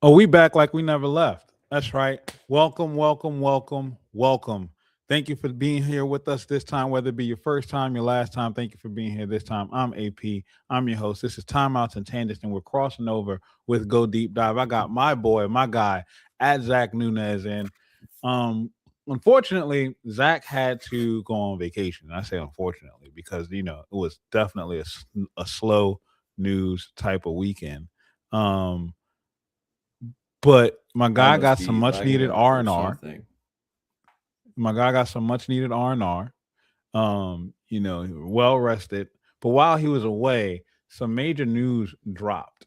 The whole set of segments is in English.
Oh, we back like we never left. That's right. Welcome, welcome, welcome, welcome. Thank you for being here with us this time, whether it be your first time, your last time. Thank you for being here this time. I'm AP. I'm your host. This is Timeouts and Tangents, and we're crossing over with Go Deep Dive. I got my boy, my guy, at Zach Nunez. And um, unfortunately, Zach had to go on vacation. I say unfortunately because, it was definitely a slow news type of weekend. Um, but my I guy must got some be much lagging needed out R or and R. something. My guy got some much needed R&R. Well rested. But while he was away, some major news dropped.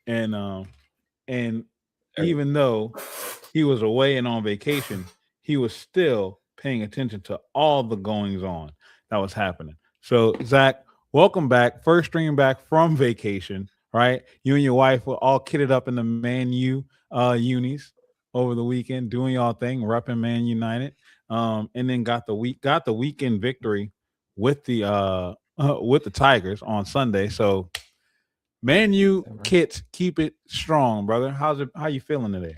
And Er, even though he was away and on vacation, he was still paying attention to all the goings on that was happening. So, Zach, welcome back. First stream back from vacation, right? You and your wife were all kitted up in the Man U unis over the weekend, doing y'all thing, repping Man United. And then got the weekend victory with the Tigers on Sunday. So Man U kits keep it strong, brother. How you feeling today?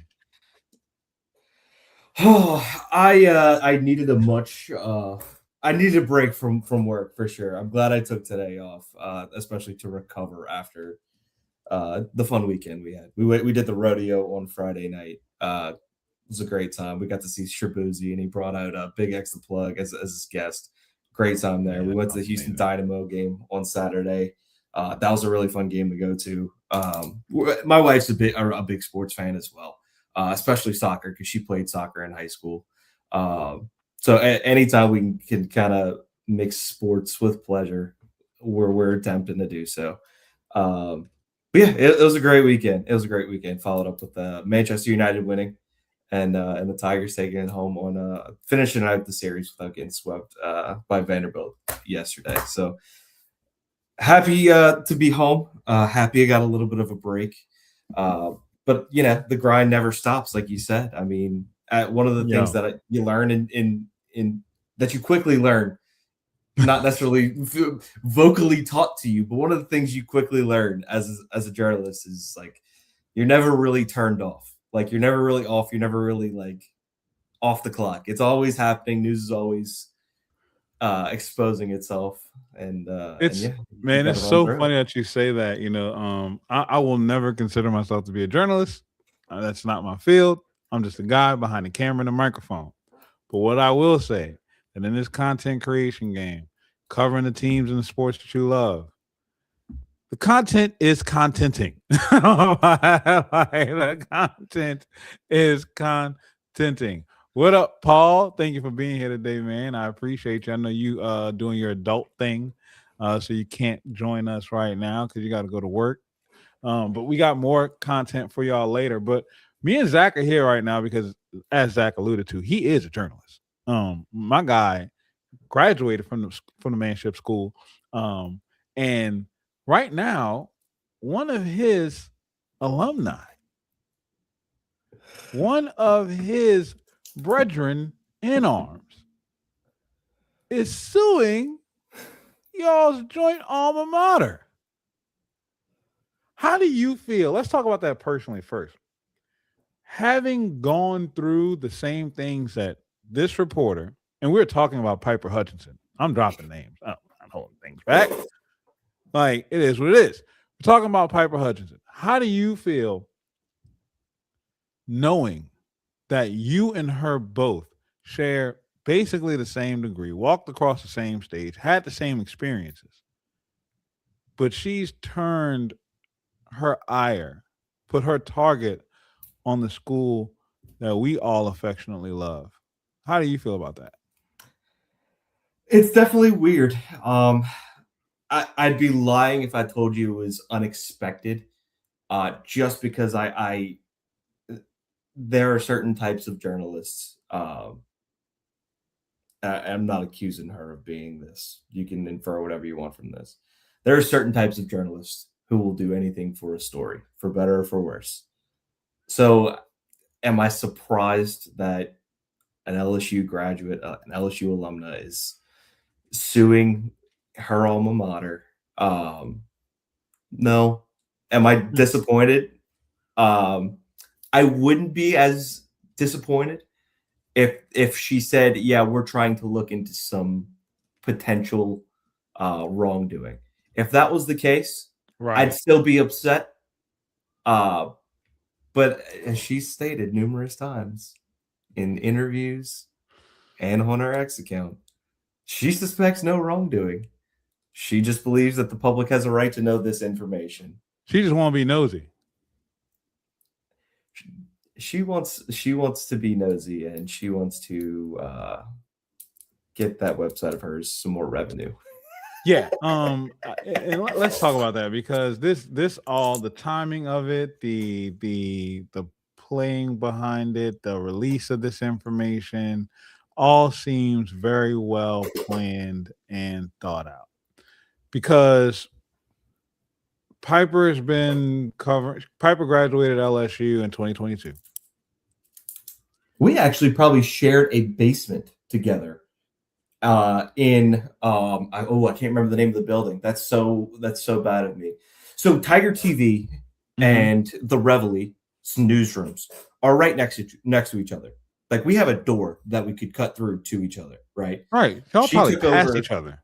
Oh, I needed a much I needed a break from work for sure. I'm glad I took today off, especially to recover after the fun weekend we had. We did the rodeo on Friday night. It was a great time. We got to see Shabuzi, and he brought out Big X the Plug as his guest. Great time there. Yeah, We that went to the sounds Houston amazing. Dynamo game on Saturday. That was a really fun game to go to. My wife's a big sports fan as well, especially soccer because she played soccer in high school. So anytime we can kind of mix sports with pleasure, we're attempting to do so. Um, but yeah, it was a great weekend. It was a great weekend. Followed up with Manchester United winning and the Tigers taking it home on finishing out the series without getting swept by Vanderbilt yesterday. So happy to be home. Happy I got a little bit of a break. Uh, but the grind never stops, like you said. I mean, one of the things Yo, that you learn in that you quickly learn, not necessarily vocally taught to you, but one of the things you quickly learn as a journalist is like you're never really turned off. Like you're never really off. You're never really like off the clock. It's always happening. News is always exposing itself, and it's yeah, you man, got to it's run so through it. funny that you say that. I will never consider myself to be a journalist. That's not my field. I'm just a guy behind the camera and the microphone. But what I will say that in this content creation game, covering the teams and the sports that you love, the content is contenting. The content is contenting. What up, Paul? Thank you for being here today, man. I appreciate you. I know you doing your adult thing, so you can't join us right now because you got to go to work. But we got more content for y'all later. But me and Zach are here right now because, as Zach alluded to, he is a journalist. My guy graduated from the manship school, um, and right now, one of his alumni, one of his brethren in arms, is suing y'all's joint alma mater. How do you feel? Let's talk about that personally first. Having gone through the same things that this reporter, and we're talking about Piper Hutchinson. I'm dropping names. I'm holding things back. Like it is what it is. We're talking about Piper Hutchinson. How do you feel knowing that you and her both share basically the same degree, walked across the same stage, had the same experiences, but she's turned her ire, put her target on the school that we all affectionately love? How do you feel about that? It's definitely weird. I'd be lying if I told you it was unexpected. Just because there are certain types of journalists. I'm not accusing her of being this. You can infer whatever you want from this. There are certain types of journalists who will do anything for a story, for better or for worse. So, am I surprised that an LSU graduate, an LSU alumna, is suing her alma mater? No. Am I disappointed? I wouldn't be as disappointed if she said, yeah, we're trying to look into some potential wrongdoing. If that was the case, I'd Right. still be upset. But as she stated numerous times in interviews and on her X account, she suspects no wrongdoing. She just believes that the public has a right to know this information. She just want to be nosy. She wants to be nosy, and she wants to get that website of hers some more revenue. Yeah. And let's talk about that, because this all, the timing of it, the playing behind it, the release of this information, all seems very well planned and thought out. Because Piper has been covering. Piper graduated LSU in 2022. We actually probably shared a basement together in I can't remember the name of the building. That's so bad of me. So Tiger TV and the Reveille newsrooms are right next to each other. Like, we have a door that we could cut through to each other, right? Right. Y'all She probably took passed over. each other.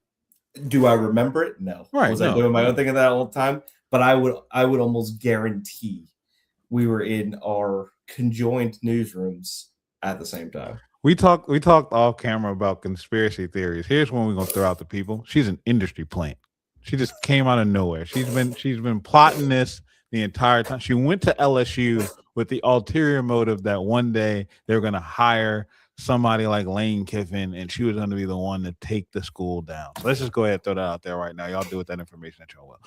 Do I remember it? No. Right. Was I doing my own thing at that all the time? But I would almost guarantee we were in our conjoined newsrooms at the same time. We talked off camera about conspiracy theories. Here's one we're gonna throw out to people. She's an industry plant. She just came out of nowhere. She's been plotting this the entire time. She went to LSU with the ulterior motive that one day they were gonna hire somebody like Lane Kiffin, and she was going to be the one to take the school down. So let's just go ahead and throw that out there right now. Y'all do with that information that y'all will.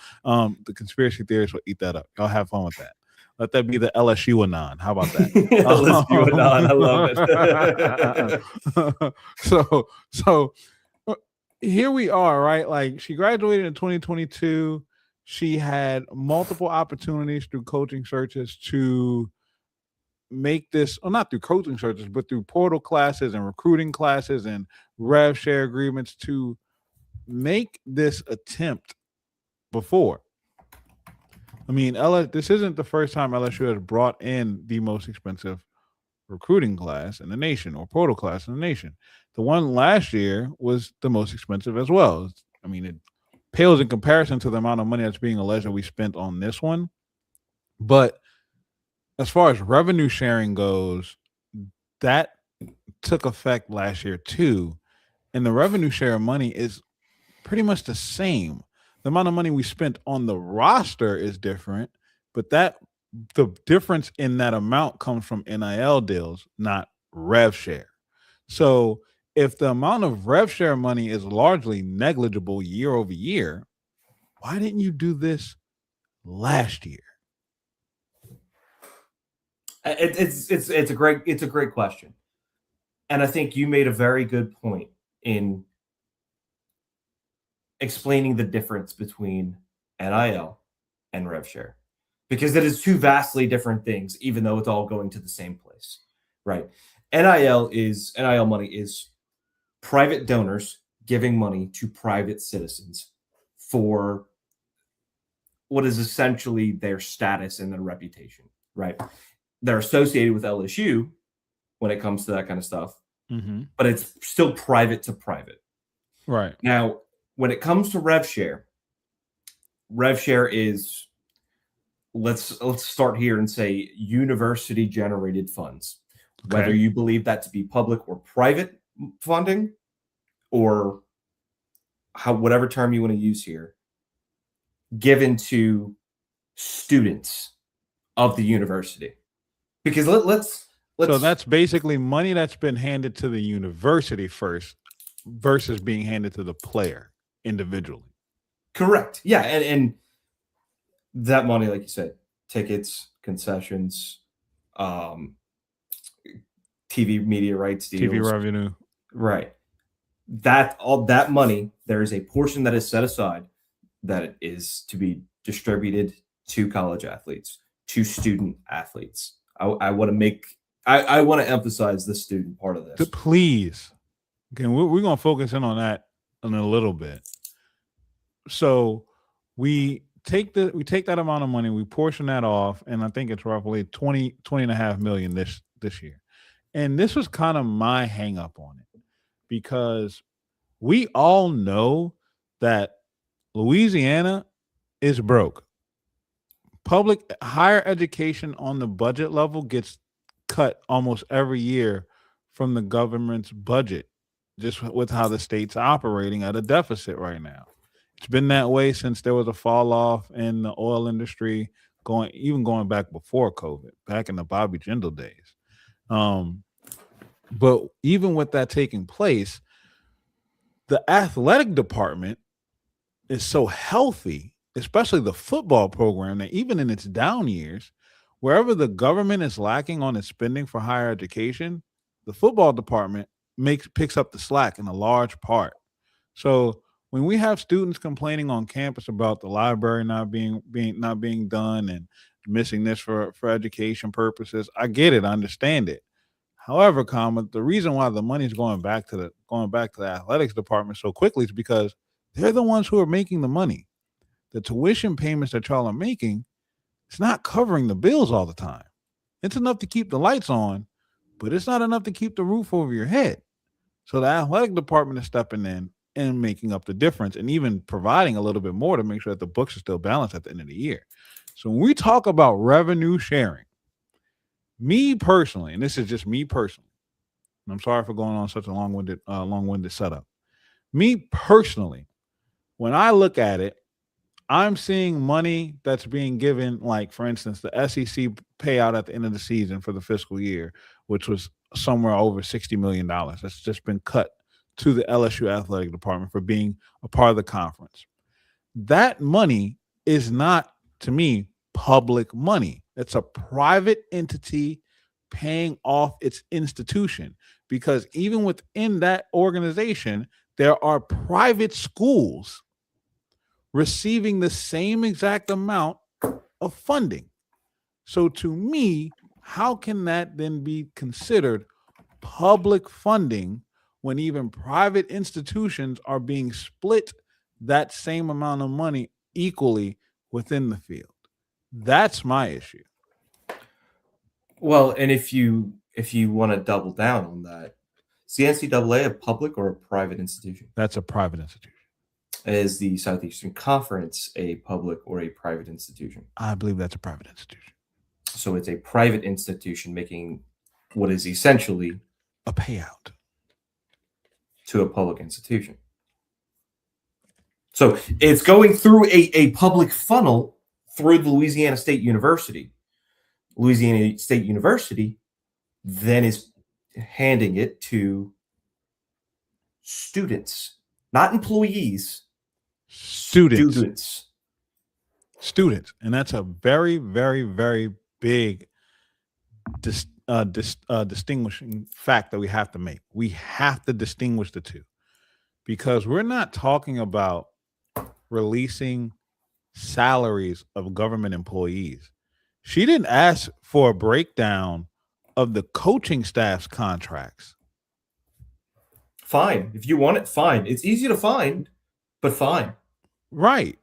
The conspiracy theorists will eat that up. Y'all have fun with that. Let that be the LSU anon. How about that? LSU anon. I love it. So here we are, right? Like, she graduated in 2022. She had multiple opportunities through coaching searches to make this, or not through coaching searches, but through portal classes and recruiting classes and rev share agreements, to make this attempt before. I mean, this isn't the first time LSU has brought in the most expensive recruiting class in the nation, or portal class in the nation. The one last year was the most expensive as well. I mean, it pales in comparison to the amount of money that's being alleged that we spent on this one. But as far as revenue sharing goes, that took effect last year too. And the revenue share money is pretty much the same. The amount of money we spent on the roster is different, but the difference in that amount comes from NIL deals, not rev share. So if the amount of rev share money is largely negligible year over year, why didn't you do this last year? It's a great question, and I think you made a very good point in explaining the difference between NIL and rev share, because it is two vastly different things, even though it's all going to the same place, right? NIL money is private donors giving money to private citizens for what is essentially their status and their reputation, right? They're associated with LSU when it comes to that kind of stuff, but it's still private to private. Right. Now, when it comes to rev share is, let's start here and say, university generated funds. Okay. Whether you believe that to be public or private funding, or whatever term you want to use here, given to students of the university. Because let's so that's basically money that's been handed to the university first versus being handed to the player individually. Correct. Yeah, and that money, like you said, tickets, concessions, TV media rights deals, TV revenue. Right. All that money, there is a portion that is set aside that is to be distributed to college athletes, to student athletes. I want to emphasize the student part of this. Please. Okay, we're going to focus in on that in a little bit. So we we take that amount of money, we portion that off, and I think it's roughly 20 and a half million this year. And this was kind of my hang up on it because we all know that Louisiana is broke. Public higher education on the budget level gets cut almost every year from the government's budget, just with how the state's operating at a deficit right now. It's been that way since there was a fall off in the oil industry, going back before COVID, back in the Bobby Jindal days. Um, but even with that taking place, the athletic department is so healthy, especially the football program, that even in its down years, wherever the government is lacking on its spending for higher education, the football department picks up the slack in a large part. So when we have students complaining on campus about the library not being done and missing this for education purposes, I get it, I understand it. However, the reason why the money is going back to the athletics department so quickly is because they're the ones who are making the money. The tuition payments that y'all are making, it's not covering the bills all the time. It's enough to keep the lights on, but it's not enough to keep the roof over your head. So the athletic department is stepping in and making up the difference and even providing a little bit more to make sure that the books are still balanced at the end of the year. So when we talk about revenue sharing, me personally, and this is just me personally, and I'm sorry for going on such a long-winded setup. Me personally, when I look at it, I'm seeing money that's being given, like, for instance, the SEC payout at the end of the season for the fiscal year, which was somewhere over $60 million. That's just been cut to the LSU athletic department for being a part of the conference. That money is not, to me, public money. It's a private entity paying off its institution, because even within that organization, there are private schools receiving the same exact amount of funding. So to me, how can that then be considered public funding when even private institutions are being split that same amount of money equally within the field? That's my issue. Well, and if you want to double down on that, is the NCAA a public or a private institution? That's a private institution. Is the Southeastern Conference a public or a private institution? I believe that's a private institution. So it's a private institution making what is essentially a payout to a public institution. So it's going through a public funnel through the Louisiana State University. Louisiana State University then is handing it to students, not employees. Students. And that's a very, very, very big distinguishing fact that we have to make. We have to distinguish the two, because we're not talking about releasing salaries of government employees. She didn't ask for a breakdown of the coaching staff's contracts. Fine. If you want it, fine. It's easy to find, but fine. Right.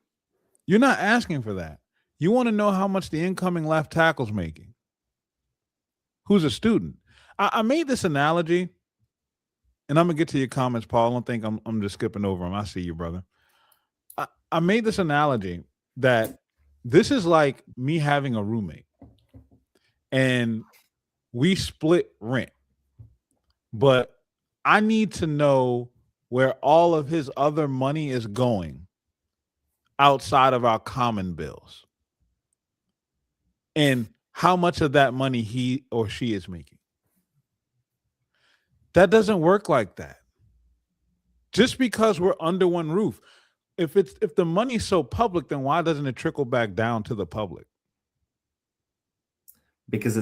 You're not asking for that. You want to know how much the incoming left tackle's making, who's a student. I made this analogy, and I'm going to get to your comments, Paul. I don't think I'm just skipping over them. I see you, brother. I made this analogy that this is like me having a roommate, and we split rent, but I need to know where all of his other money is going outside of our common bills, and how much of that money he or she is making. That doesn't work like that. Just because we're under one roof. If the money's so public, then why doesn't it trickle back down to the public? Because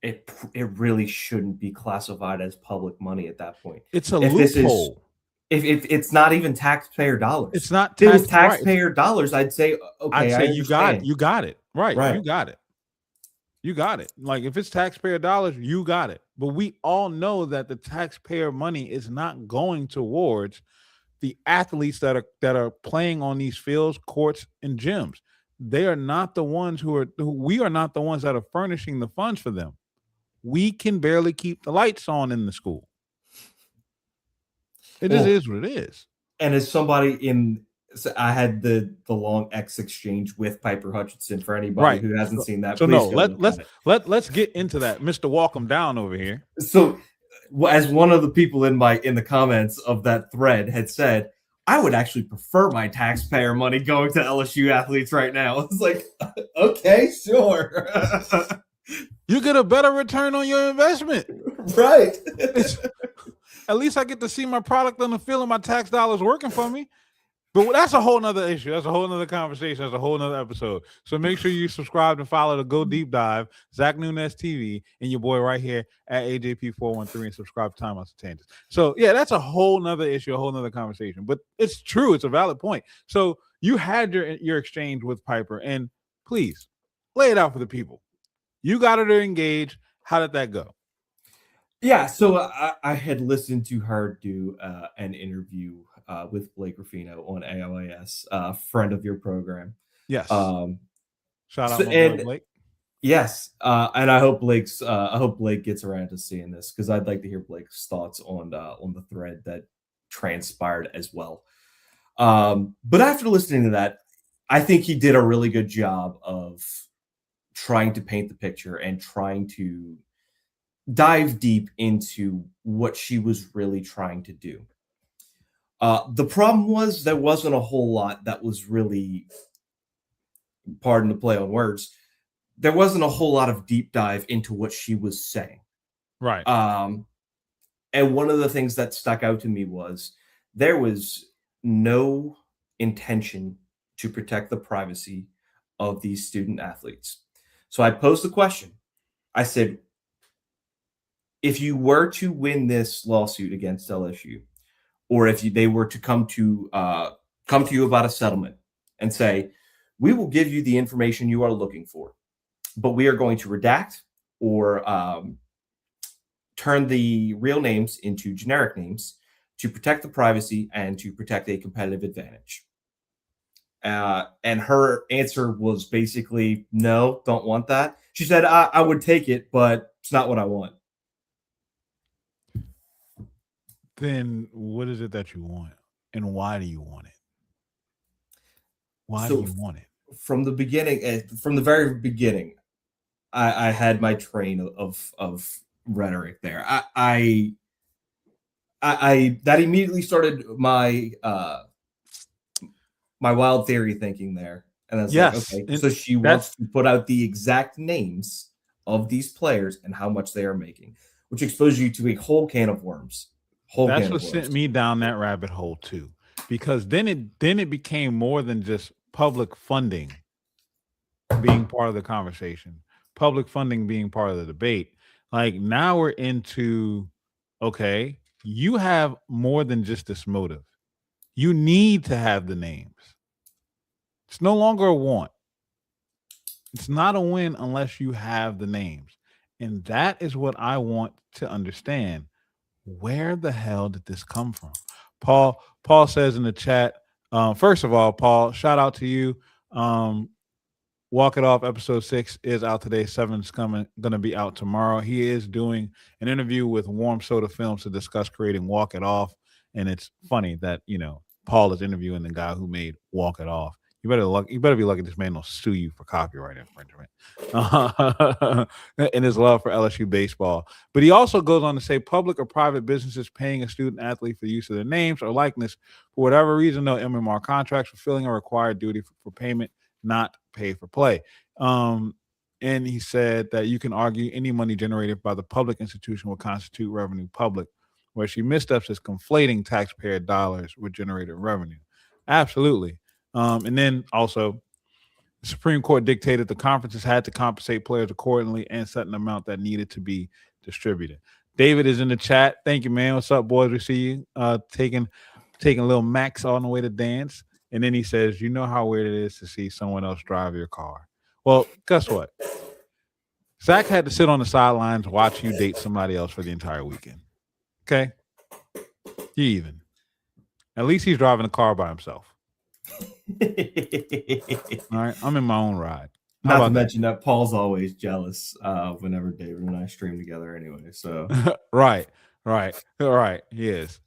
it really shouldn't be classified as public money at that point. It's a loophole. If it's not even taxpayer dollars. It's not taxpayer dollars, I'd say, okay, I'd say you got it. Right. Right. You got it. Like, if it's taxpayer dollars, you got it. But we all know that the taxpayer money is not going towards the athletes that are playing on these fields, courts, and gyms. They are not the ones we are not the ones that are furnishing the funds for them. We can barely keep the lights on in the school. It just is what it is. And as somebody so I had the long X exchange with Piper Hutchinson. For anybody who hasn't seen that, so please no, let's get into that. Mr. Walk 'em down over here. So, as one of the people in the comments of that thread had said, I would actually prefer my taxpayer money going to LSU athletes right now. It's like, okay, sure. You get a better return on your investment. Right. At least I get to see my product on the field and my tax dollars working for me. But that's a whole nother issue. That's a whole nother conversation. That's a whole nother episode. So make sure you subscribe and follow the Go Deep Dive, Zach Nunez TV, and your boy right here at AJP413, and subscribe to Time Out to Tangents. So yeah, that's a whole nother issue, a whole nother conversation. But it's true. It's a valid point. So you had your exchange with Piper, and please lay it out for the people. You got her to engage. How did that go? Yeah, so I had listened to her do an interview with Blake Ruffino on AOAS, friend of your program. Yes. Shout out my boy Blake. Yes, and I hope Blake gets around to seeing this, because I'd like to hear Blake's thoughts on the thread that transpired as well. But after listening to that, I think he did a really good job of trying to paint the picture and trying to dive deep into what she was really trying to do. The problem was there wasn't a whole lot that was really, pardon the play on words, there wasn't a whole lot of deep dive into what she was saying. Right. And one of the things that stuck out to me was there was no intention to protect the privacy of these student athletes. So I posed the question. I said, if you were to win this lawsuit against LSU, or if they were to come to you about a settlement and say, we will give you the information you are looking for, but we are going to redact or turn the real names into generic names to protect the privacy and to protect a competitive advantage. And her answer was basically, no, don't want that. She said, I would take it, but it's not what I want. Then what is it that you want, and why do you want it? Why do you want it? From the beginning, from the very beginning, I had my train of rhetoric there. I that immediately started my my wild theory thinking there, and I was like, okay, so she wants to put out the exact names of these players and how much they are making, which exposes you to a whole can of worms. That's what sent me down that rabbit hole too, because then it became more than just public funding being part of the conversation, public funding being part of the debate. Like, now we're into, okay, you have more than just this motive. You need to have the names. It's no longer a want. It's not a win unless you have the names. And that is what I want to understand. Where the hell did this come from? Paul says in the chat, first of all, Paul, shout out to you. Walk It Off episode 6 is out today. 7 is going to be out tomorrow. He is doing an interview with Warm Soda Films to discuss creating Walk It Off. And it's funny that, Paul is interviewing the guy who made Walk It Off. You better be lucky this man will sue you for copyright infringement and his love for LSU baseball. But he also goes on to say public or private businesses paying a student athlete for the use of their names or likeness for whatever reason, no MMR contracts fulfilling a required duty for payment, not pay for play. And he said that you can argue any money generated by the public institution will constitute revenue public, where she missteps is conflating taxpayer dollars with generated revenue. Absolutely. And then also, the Supreme Court dictated the conferences had to compensate players accordingly and set an amount that needed to be distributed. David is in the chat. Thank you, man. What's up, boys? We see you taking little Max on the way to dance. And then he says, you know how weird it is to see someone else drive your car. Well, guess what? Zach had to sit on the sidelines, watch you date somebody else for the entire weekend. Okay? You even. At least he's driving a car by himself. All right, I'm in my own ride. How Not to about mention that Paul's always jealous whenever David and I stream together anyway. So that? Right. He is.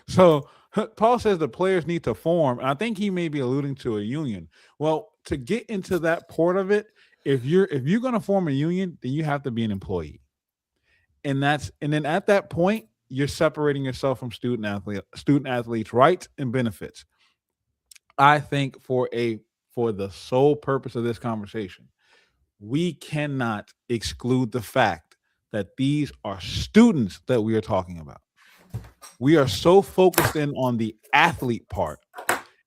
So Paul says the players need to form, and I think he may be alluding to a union. Well, to get into that part of it, if you're going to form a union, then you have to be an employee, and then at that point you're separating yourself from student athletes' rights and benefits. I think for the sole purpose of this conversation, we cannot exclude the fact that these are students that we are talking about. We are so focused in on the athlete part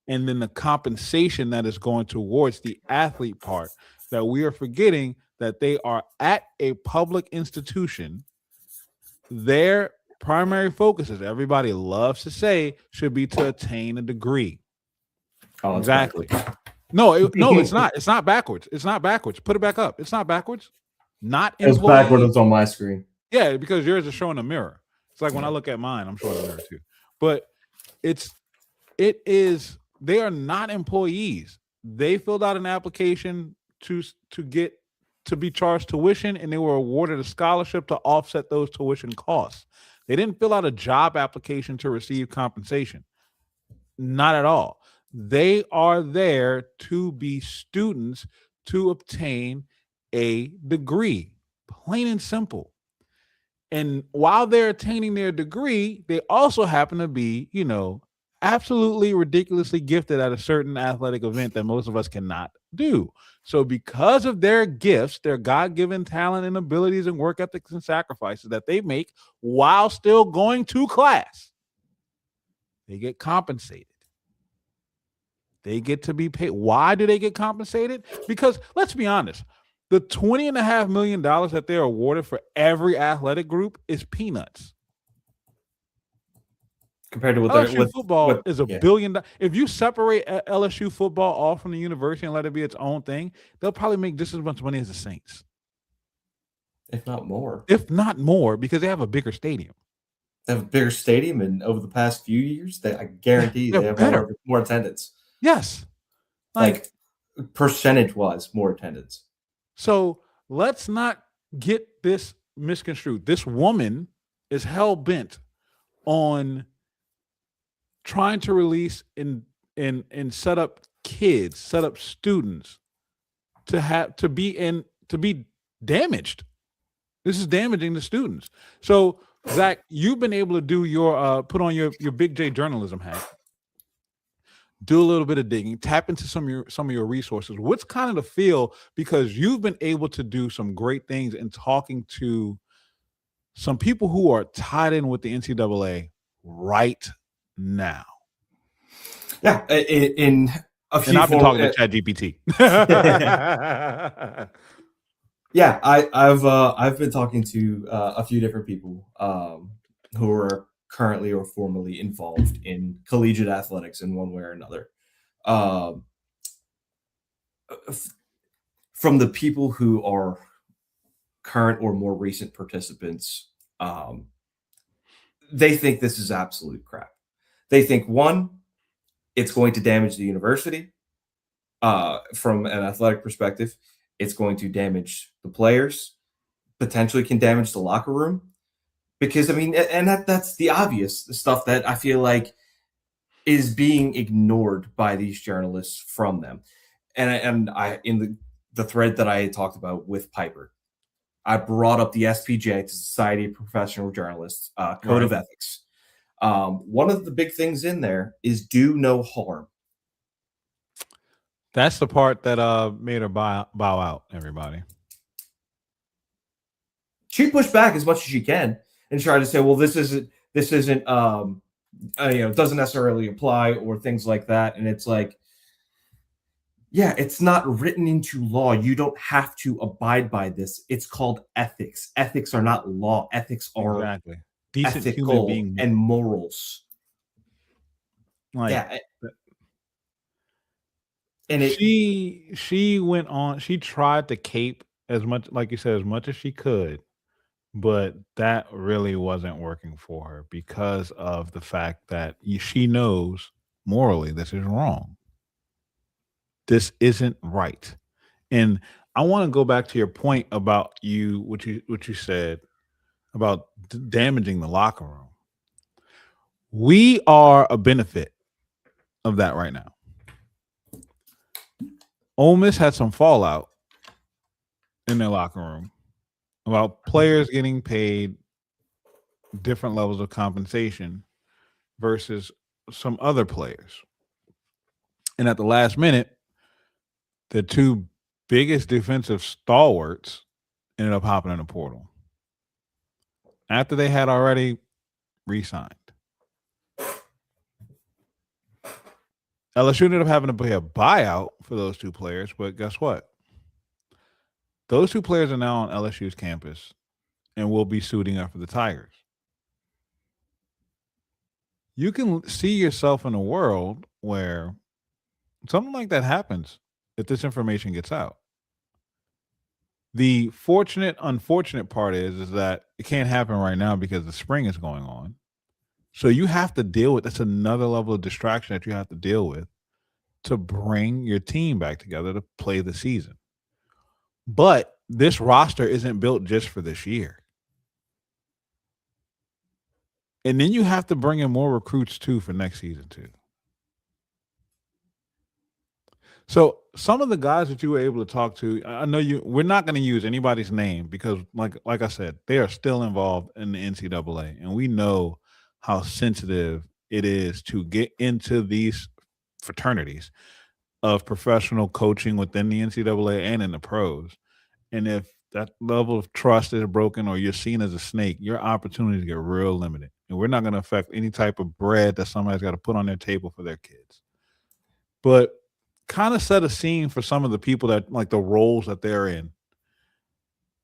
and then the compensation that is going towards the athlete part that we are forgetting that they are at a public institution. Their primary focus, as everybody loves to say, should be to attain a degree. oh, Exactly. No, it's not. It's not backwards. It's not backwards. Put it back up. It's not backwards. Not it's backward. employees. It's on my screen. Yeah, because yours is showing a mirror. It's like when I look at mine, I'm showing a mirror too. But it is they are not employees. They filled out an application to get to be charged tuition, and they were awarded a scholarship to offset those tuition costs. They didn't fill out a job application to receive compensation. Not at all. They are there to be students to obtain a degree, plain and simple. And while they're attaining their degree, they also happen to be, absolutely ridiculously gifted at a certain athletic event that most of us cannot do. So, because of their gifts, their God given talent and abilities and work ethics and sacrifices that they make while still going to class, they get compensated. They get to be paid. Why do they get compensated? Because let's be honest, the $20.5 million that they're awarded for every athletic group is peanuts. Compared to what LSU football is $1 yeah. billion. If you separate LSU football off from the university and let it be its own thing, they'll probably make just as much money as the Saints. If not more. If not more, because they have a bigger stadium. They have a bigger stadium, and over the past few years, I guarantee they have more attendance. Yes. Like percentage-wise, more attendance. So let's not get this misconstrued. This woman is hell-bent on trying to release and set up kids, set up students to be damaged. This is damaging the students. So Zach, you've been able to do your put on your Big J journalism hat, do a little bit of digging, tap into some of your resources. What's kind of the feel, because you've been able to do some great things in talking to some people who are tied in with the NCAA right now. Yeah, in a few. And I've been talking to ChatGPT. Yeah, I've been talking to a few different people who are currently or formerly involved in collegiate athletics in one way or another. From the people who are current or more recent participants, they think this is absolute crap. They think, one, it's going to damage the university from an athletic perspective. It's going to damage the players, potentially can damage the locker room. Because, I mean, and that's the obvious stuff that I feel like is being ignored by these journalists from them. And I in the thread that I talked about with Piper, I brought up the SPJ, the Society of Professional Journalists Code of Ethics. One of the big things in there is do no harm. That's the part that made her bow out, everybody. She pushed back as much as she can and tried to say, well, this isn't doesn't necessarily apply or things like that. And it's like, yeah, it's not written into law. You don't have to abide by this. It's called ethics. Ethics are not law. Ethics are exactly decent ethical human being and morals. Like, yeah. And she went on. She tried to cape as much, like you said, as much as she could, but that really wasn't working for her because of the fact that she knows morally this is wrong. This isn't right. And I want to go back to your point about what you said about damaging the locker room. We are a benefit of that right now. Ole Miss had some fallout in their locker room about players getting paid different levels of compensation versus some other players. And at the last minute, the two biggest defensive stalwarts ended up hopping in the portal after they had already re-signed. LSU ended up having to pay a buyout for those two players, but guess what? Those two players are now on LSU's campus and will be suiting up for the Tigers. You can see yourself in a world where something like that happens if this information gets out. The unfortunate part is that it can't happen right now because the spring is going on. So you have to deal with that's another level of distraction that you have to deal with to bring your team back together to play the season. But this roster isn't built just for this year. And then you have to bring in more recruits too for next season too. So some of the guys that you were able to talk to, I know we're not going to use anybody's name because like I said, they are still involved in the NCAA. And we know how sensitive it is to get into these fraternities of professional coaching within the NCAA and in the pros. And if that level of trust is broken or you're seen as a snake, your opportunities get real limited. And we're not going to affect any type of bread that somebody's got to put on their table for their kids. But kind of set a scene for some of the people that like the roles that they're in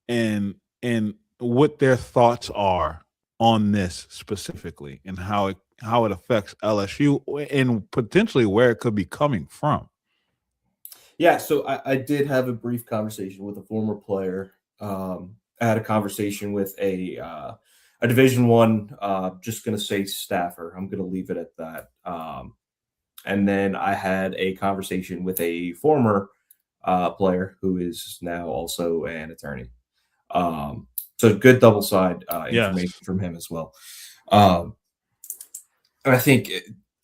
and what their thoughts are on this specifically and how it affects LSU and potentially where it could be coming from. Yeah, so I did have a brief conversation with a former player. I had a conversation with a Division One, just going to say staffer. I'm going to leave it at that. And then I had a conversation with a former player who is now also an attorney. So good double side information Yes. from him as well. I think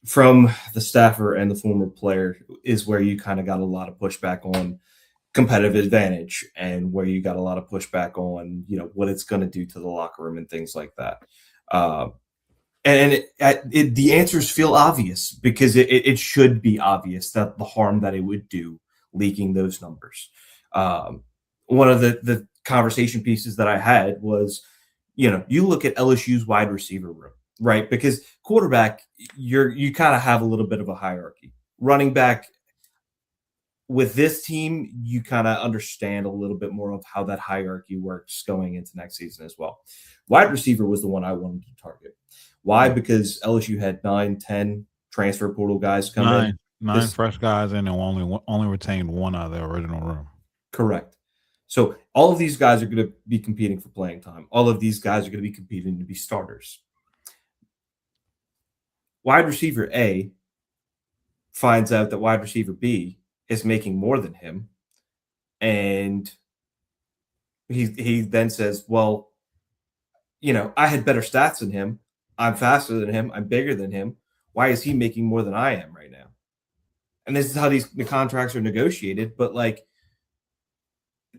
from the staffer and the former player is where you kind of got a lot of pushback on competitive advantage and where you got a lot of pushback on, what it's going to do to the locker room and things like that. And the answers feel obvious because it should be obvious that the harm that it would do leaking those numbers. One of the conversation pieces that I had was, you look at LSU's wide receiver room, right? Because quarterback, you kind of have a little bit of a hierarchy. Running back, with this team, you kind of understand a little bit more of how that hierarchy works going into next season as well. Wide receiver was the one I wanted to target. Why? Because LSU had 9, 10 transfer portal guys come in. Nine fresh guys in and only retained one out of the original room. Correct. So all of these guys are going to be competing for playing time. All of these guys are going to be competing to be starters. Wide receiver A finds out that wide receiver B is making more than him. And he then says, well, I had better stats than him. I'm faster than him. I'm bigger than him. Why is he making more than I am right now? And this is how the contracts are negotiated. But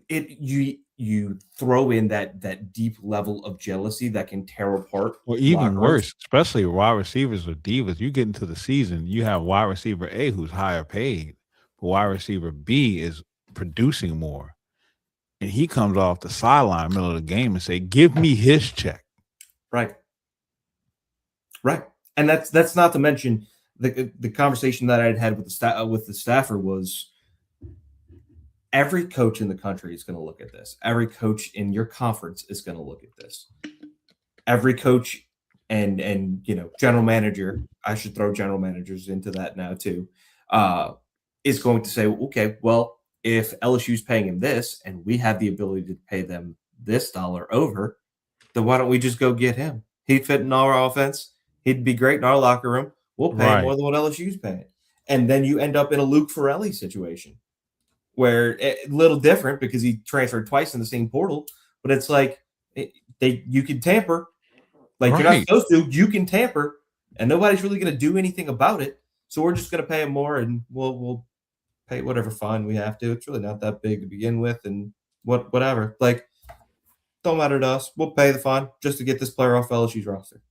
you throw in that deep level of jealousy that can tear apart. Or even worse, especially wide receivers or divas. You get into the season, you have wide receiver A who's higher paid, but wide receiver B is producing more. And he comes off the sideline middle of the game and say, "Give me his check." Right. And that's not to mention the conversation that I'd had with the staffer was every coach in the country is going to look at this. Every coach in your conference is going to look at this. Every coach and general manager, I should throw general managers into that now too, is going to say, okay, well, if LSU's paying him this and we have the ability to pay them this dollar over, then why don't we just go get him? He'd fit in our offense. He'd be great in our locker room. We'll pay him Right. more than what LSU's paying. And then you end up in a Luke Farrelly situation where a little different because he transferred twice in the same portal, but it's like you can tamper. Like you're not Right. supposed to, you can tamper, and nobody's really going to do anything about it. So we're just going to pay him more, and we'll pay whatever fine we have to. It's really not that big to begin with, and whatever. Like, don't matter to us. We'll pay the fine just to get this player off LSU's roster.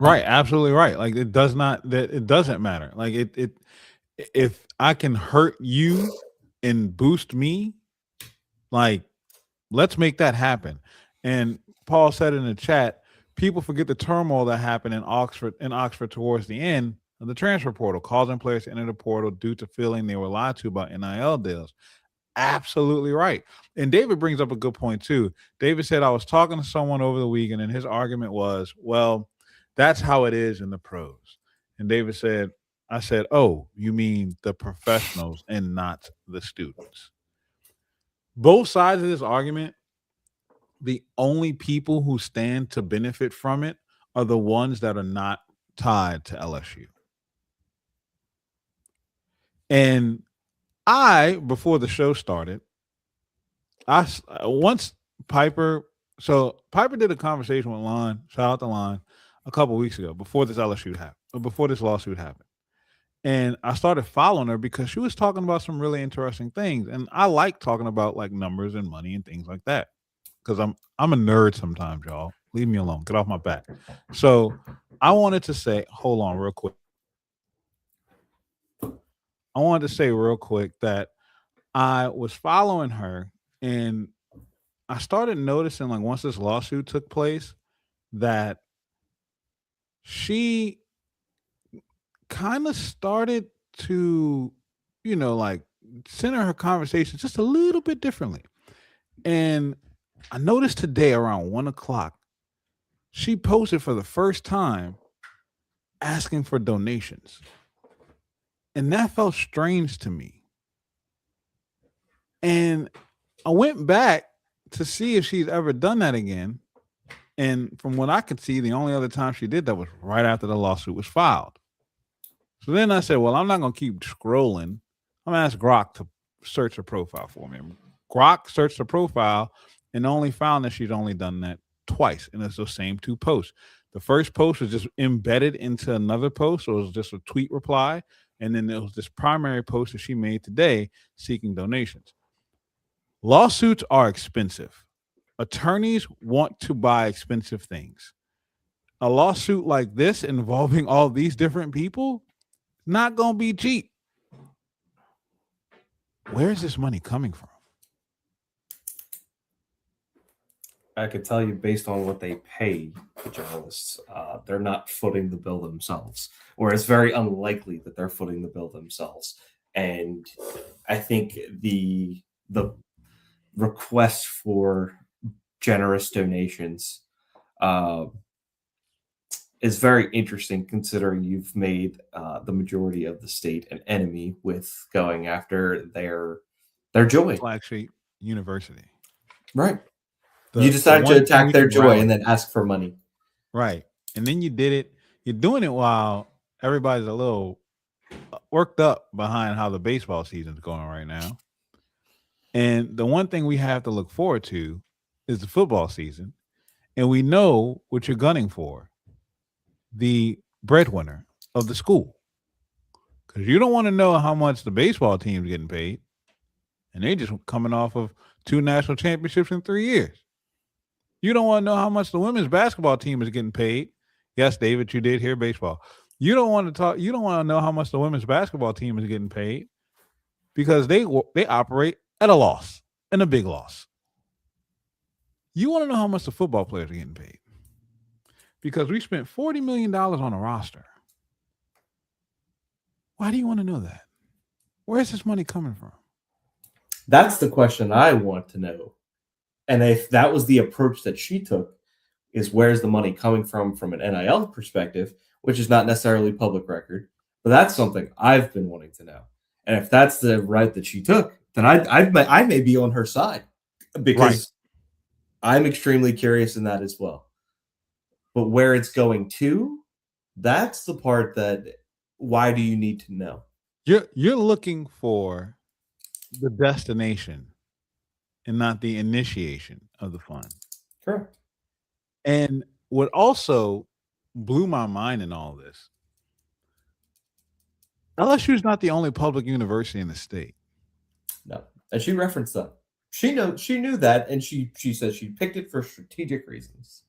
Right. Absolutely right. Like it does not that it doesn't matter. Like it if I can hurt you and boost me, like let's make that happen. And Paul said in the chat, people forget the turmoil that happened in Oxford towards the end of the transfer portal, causing players to enter the portal due to feeling they were lied to about NIL deals. Absolutely right. And David brings up a good point too. David said, I was talking to someone over the weekend, and his argument was, well, that's how it is in the pros. And David said, I said, oh, you mean the professionals and not the students? Both sides of this argument, the only people who stand to benefit from it are the ones that are not tied to LSU. And before the show started, once Piper, so Piper did a conversation with Lon, shout out to Lon, a couple weeks ago before this lawsuit happened. And I started following her because she was talking about some really interesting things. And I like talking about like numbers and money and things like that. Because I'm a nerd sometimes, y'all. Leave me alone. Get off my back. So I wanted to say, hold on real quick. I wanted to say real quick that I was following her and I started noticing like once this lawsuit took place that she kind of started to, like center her conversation just a little bit differently. And I noticed today around 1 o'clock, she posted for the first time asking for donations. And that felt strange to me. And I went back to see if she's ever done that again. And from what I could see, the only other time she did that was right after the lawsuit was filed. So then I said, well, I'm not going to keep scrolling. I'm going to ask Grok to search her profile for me. Grok searched her profile and only found that she'd only done that twice. And it's the same two posts. The first post was just embedded into another post. So it was just a tweet reply. And then there was this primary post that she made today seeking donations. Lawsuits are expensive. Attorneys want to buy expensive things. A lawsuit like this involving all these different people, not going to be cheap. Where is this money coming from? I could tell you based on what they pay the journalists, they're not footing the bill themselves, or it's very unlikely that they're footing the bill themselves. And I think the request for generous donations is very interesting, considering you've made the majority of the state an enemy with going after their joy. Flagship University. Right. You decided to attack their joy and then ask for money. Right. And then you did it. You're doing it while everybody's a little worked up behind how the baseball season's going right now. And the one thing we have to look forward to is the football season. And we know what you're gunning for, the breadwinner of the school. Because you don't want to know how much the baseball team's getting paid. And they just coming off of 2 national championships in 3 years. You don't want to know how much the women's basketball team is getting paid. Yes, David, you did hear baseball. You don't want to know how much the women's basketball team is getting paid because they operate at a loss, and a big loss. You want to know how much the football players are getting paid because we spent $40 million on a roster. Why do you want to know that? Where's this money coming from? That's the question I want to know. And if that was the approach that she took, is where's the money coming from an NIL perspective, which is not necessarily public record, but that's something I've been wanting to know. And if that's the route that she took, then I may be on her side because I'm extremely curious in that as well. But where it's going to, that's the part that why do you need to know? You're looking for the destination and not the initiation of the fun. Correct. And what also blew my mind in all this, LSU is not the only public university in the state. No. And she referenced that. She knew that, and she says she picked it for strategic reasons.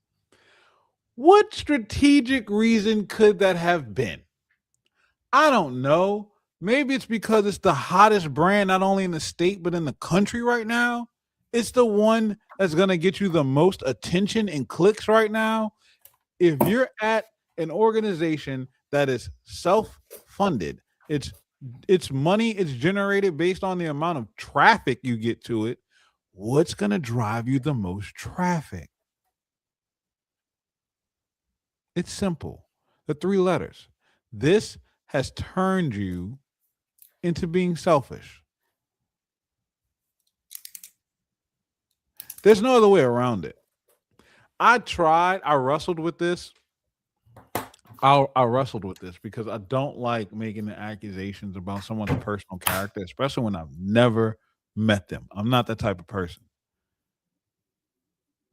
What strategic reason could that have been? I don't know. Maybe it's because it's the hottest brand, not only in the state, but in the country right now. It's the one that's going to get you the most attention and clicks right now. If you're at an organization that is self-funded, it's money it's generated based on the amount of traffic you get to it. What's going to drive you the most traffic? It's simple. The 3 letters. This has turned you into being selfish. There's no other way around it. I wrestled with this. I wrestled with this because I don't like making the accusations about someone's personal character, especially when I've never met them. I'm not that type of person.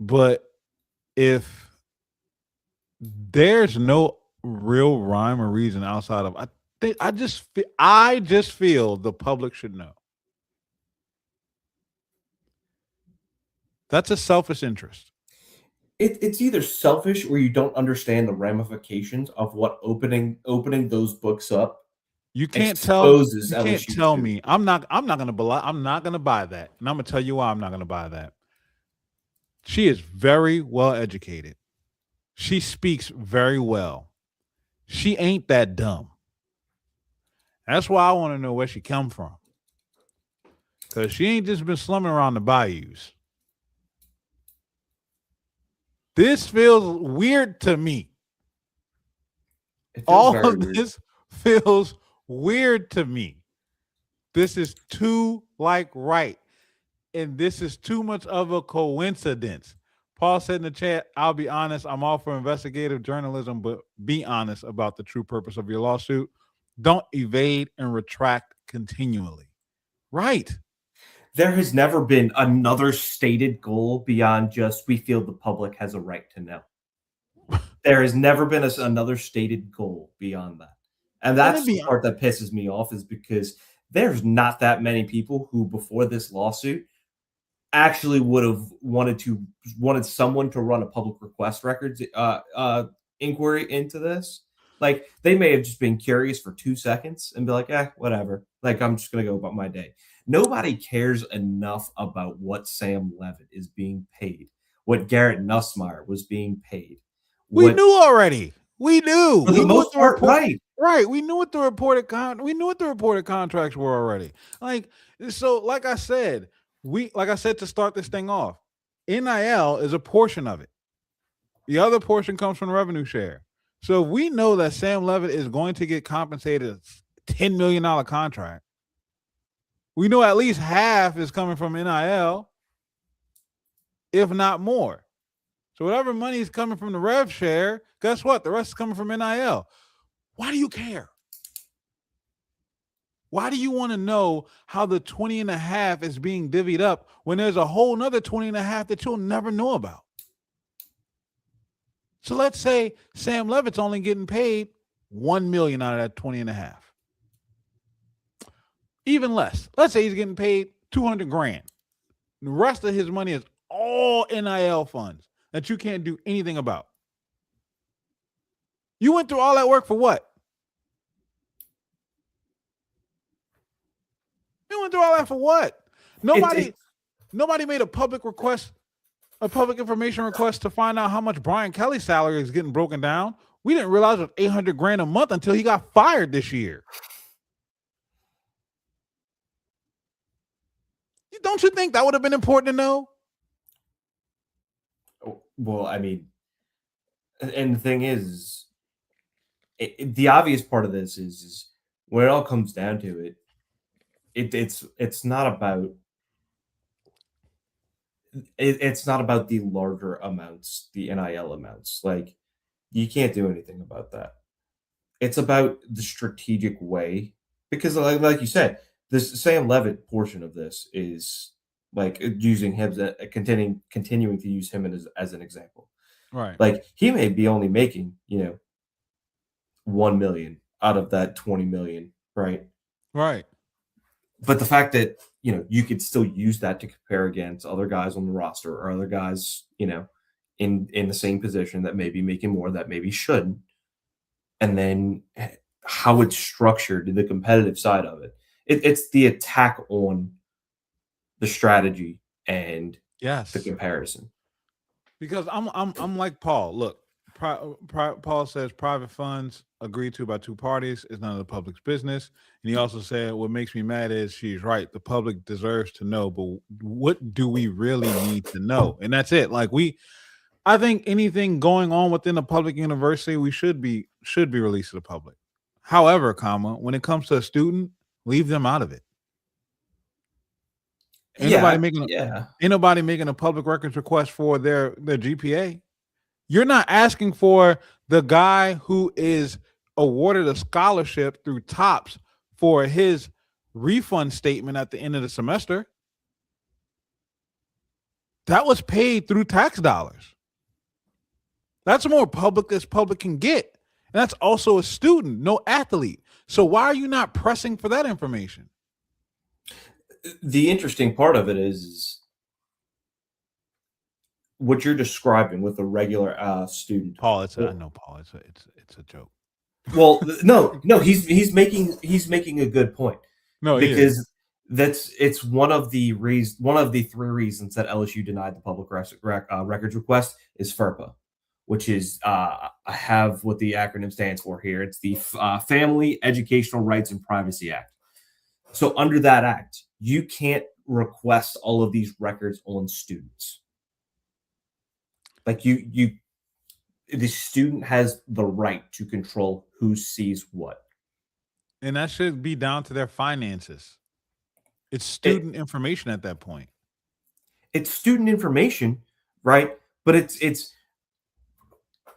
But if there's no real rhyme or reason outside of I just feel the public should know. That's a selfish interest. It's either selfish or you don't understand the ramifications of what opening those books up You can't exposes tell LSU to. me. I'm not gonna buy that. And I'm gonna tell you why I'm not gonna buy that. She is very well educated. She speaks very well. She ain't that dumb. That's why I want to know where she come from. Because she ain't just been slumming around the bayous. This feels weird to me. All of this feels weird to me. This is too right. And this is too much of a coincidence. Paul said in the chat, I'll be honest, I'm all for investigative journalism, but be honest about the true purpose of your lawsuit. Don't evade and retract continually. Right. There has never been another stated goal beyond just we feel the public has a right to know. There has never been another stated goal beyond that. And that's the part that pisses me off is because there's not that many people who before this lawsuit actually would have wanted someone to run a public request records inquiry into this. Like they may have just been curious for 2 seconds and be like, whatever. Like I'm just gonna go about my day. Nobody cares enough about what Sam Levitt is being paid, what Garrett Nussmeier was being paid. We knew already. We knew. For the most part, right. Right. We knew what the reported contracts were already. Like I said, to start this thing off, NIL is a portion of it. The other portion comes from revenue share. So we know that Sam Levitt is going to get compensated a $10 million contract. We know at least half is coming from NIL, if not more. So whatever money is coming from the rev share, guess what? The rest is coming from NIL. Why do you care? Why do you want to know how the 20 and a half is being divvied up when there's a whole nother 20 and a half that you'll never know about? So let's say Sam Levitt's only getting paid $1 million out of that 20 and a half. Even less. Let's say he's getting paid $200,000. The rest of his money is all NIL funds that you can't do anything about. You went through all that work for what? You went through all that for what? Nobody made a public information request to find out how much Brian Kelly's salary is getting broken down. We didn't realize it was $800,000 a month until he got fired this year. Don't you think that would have been important to know? Well, I mean, and the thing is, the obvious part of this is when it all comes down to it, it's not about it's not about the larger amounts, the NIL amounts. Like You can't do anything about that. It's about the strategic way because, like you said, this Sam Levitt portion of this is like using him, continuing to use him as an example. Right. Like he may be only making 1 million out of that 20 million, right? Right. But the fact that you could still use that to compare against other guys on the roster or other guys in the same position that may be making more that maybe shouldn't, and then how it's structured, the competitive side of it. It's the attack on the strategy and the Yes. comparison. Because I'm like Paul. Look, Paul says private funds agreed to by two parties is none of the public's business. And he also said what makes me mad is she's right. The public deserves to know, but what do we really need to know? And that's it. Like I think anything going on within a public university, we should be released to the public. However, when it comes to a student, leave them out of it. Ain't nobody Yeah, making a, yeah. ain't nobody making a public records request for their GPA. You're not asking for the guy who is awarded a scholarship through TOPS for his refund statement at the end of the semester. That was paid through tax dollars. That's more public as public can get. And that's also a student, no athlete. So why are you not pressing for that information? The interesting part of it is what you're describing with a regular student. Paul, I know, Paul, it's a joke. Well, no, he's making a good point No, he is. because it's one of the three reasons that LSU denied the public records request is FERPA, which is I have what the acronym stands for here. It's the Family Educational Rights and Privacy Act. So under that act, you can't request all of these records on students. Like the student has the right to control who sees what. And that should be down to their finances. It's It, student information at that point. it's student information, right? But it's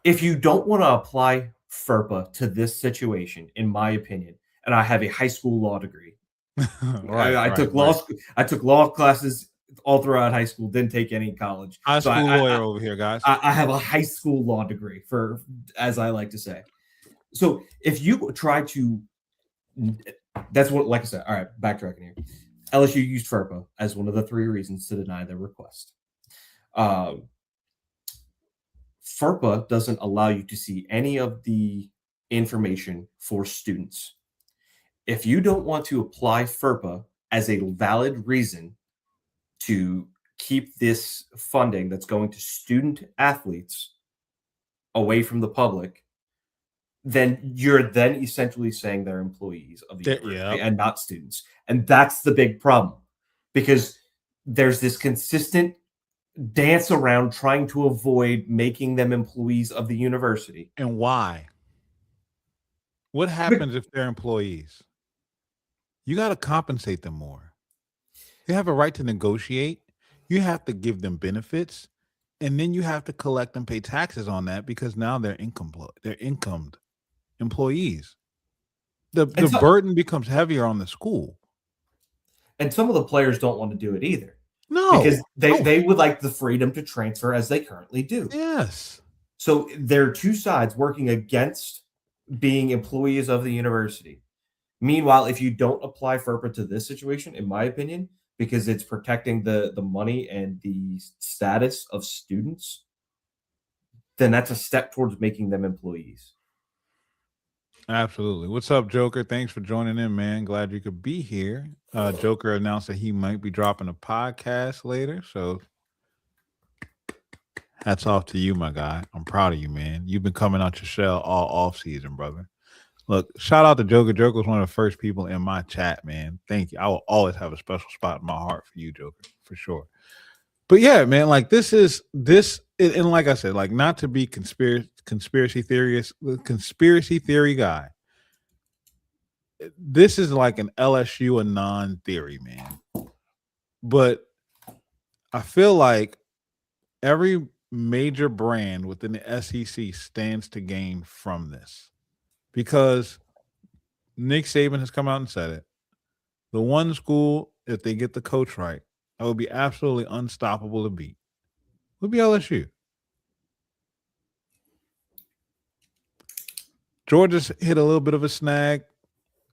if you don't want to apply FERPA to this situation, in my opinion, and I have a high school law degree. I took law school. I took law classes all throughout high school. Didn't take any in college. High So school lawyer over here, guys. I have a high school law degree, for as I like to say. So if you try to, that's what, like I said. All right, backtracking here. LSU used FERPA as one of the three reasons to deny their request. FERPA doesn't allow you to see any of the information for students. If you don't want to apply FERPA as a valid reason to keep this funding that's going to student athletes away from the public, then you're then essentially saying they're employees of the university and not students. And that's the big problem, because there's this consistent dance around trying to avoid making them employees of the university. And why? What happens if they're employees? You got to compensate them more. They have a right to negotiate. You have to give them benefits, and then you have to collect and pay taxes on that because now they're incomed employees. The burden becomes heavier on the school. And some of the players don't want to do it either. No, because they would like the freedom to transfer as they currently do. Yes. So there are two sides working against being employees of the university. Meanwhile, if you don't apply FERPA to this situation, in my opinion, because it's protecting the money and the status of students, then that's a step towards making them employees. Absolutely. What's up, Joker? Thanks for joining in, man. Glad you could be here. Joker announced that he might be dropping a podcast later. So hats off to you, my guy. I'm proud of you, man. You've been coming out your shell all off season, brother. Look, shout out to Joker. Joker was one of the first people in my chat, man. Thank you. I will always have a special spot in my heart for you, Joker, for sure. But yeah, man, like this, and like I said, like not to be conspiracy theory guy. This is like an LSU anon theory, man. But I feel like every major brand within the SEC stands to gain from this? Because Nick Saban has come out and said it. The one school, if they get the coach right, that would be absolutely unstoppable to beat would be LSU. Georgia's hit a little bit of a snag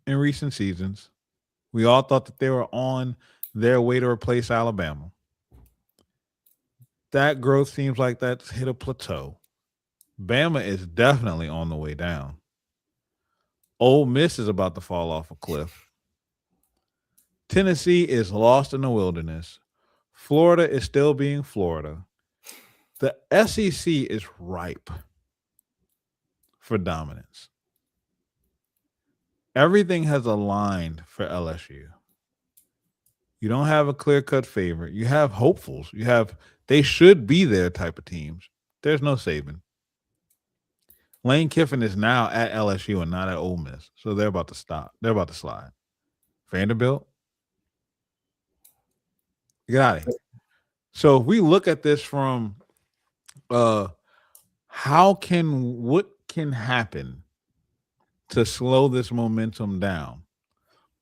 in recent seasons. We all thought that they were on their way to replace Alabama. That growth seems like that's hit a plateau. Bama is definitely on the way down. Ole Miss is about to fall off a cliff. Tennessee is lost in the wilderness. Florida is still being Florida. The SEC is ripe for dominance. Everything has aligned for LSU. You don't have a clear-cut favorite. You have hopefuls. You have they should be there type of teams. There's no Saban. Lane Kiffin is now at LSU and not at Ole Miss, so they're about to stop. They're about to slide. Vanderbilt, get out of here. So if we look at this from what can happen to slow this momentum down?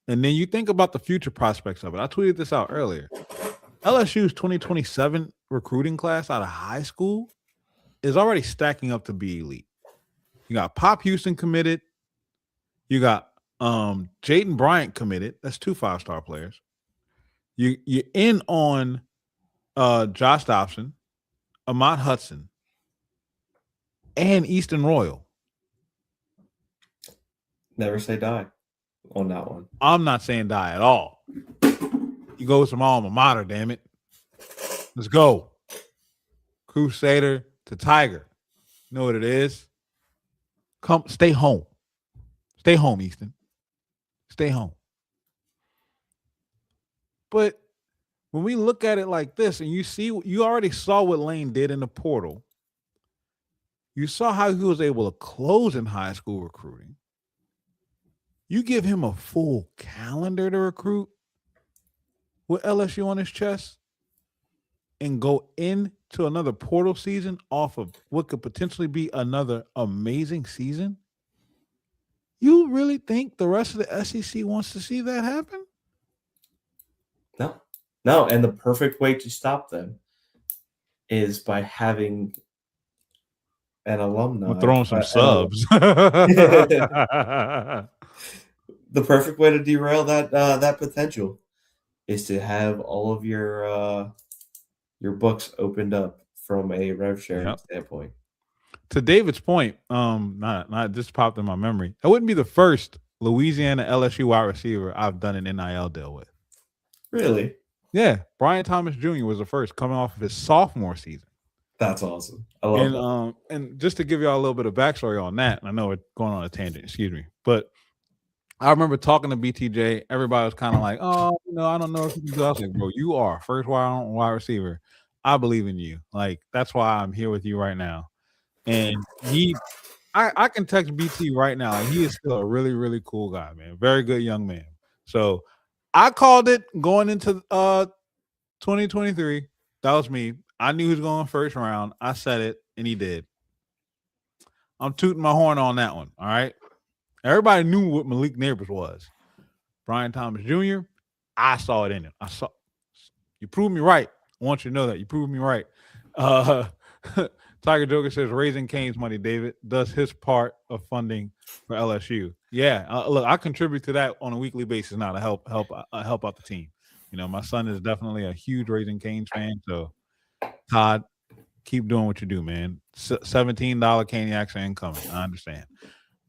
And then you think about the future prospects of it. I tweeted this out earlier. LSU's 2027 recruiting class out of high school is already stacking up to be elite. You got Pop Houston committed. You got Jaden Bryant committed. That's 2 5-star players. You're in on Josh Dobson, Ahmad Hudson, and Easton Royal. Never say die on that one. I'm not saying die at all. You go with some alma mater, damn it. Let's go. Crusader to Tiger. You know what it is? Come, stay home. Stay home, Easton. Stay home. But when we look at it like this, and you already saw what Lane did in the portal. You saw how he was able to close in high school recruiting. You give him a full calendar to recruit with LSU on his chest and go into another portal season off of what could potentially be another amazing season. You really think the rest of the SEC wants to see that happen? No. And the perfect way to stop them is by having an alumni. We're throwing some subs. The perfect way to derail that potential is to have all of your books opened up from a rev sharing standpoint. To David's point, not just popped in my memory. That wouldn't be the first Louisiana LSU wide receiver I've done an NIL deal with. Really? Yeah, Brian Thomas Jr. was the first coming off of his sophomore season. That's awesome. I love that. And just to give y'all a little bit of backstory on that, I know we're going on a tangent, excuse me, but I remember talking to BTJ. Everybody was kind of like, "Oh, I don't know if you can do." I was like, "Bro, you are first wide receiver. I believe in you. Like that's why I'm here with you right now." And I can text BT right now. Like, he is still a really, really cool guy, man. Very good young man. So I called it going into 2023. That was me. I knew he was going first round. I said it, and he did. I'm tooting my horn on that one. All right. Everybody knew what Malik Neighbors was. Brian Thomas Jr., I saw it in him. You proved me right. I want you to know that. You proved me right. Tiger Joker says, raising Cane's money, David, does his part of funding for LSU. Yeah. Look, I contribute to that on a weekly basis now to help out the team. My son is definitely a huge Raising Cane's fan. So, Todd, keep doing what you do, man. $17 Caniacs are incoming. I understand.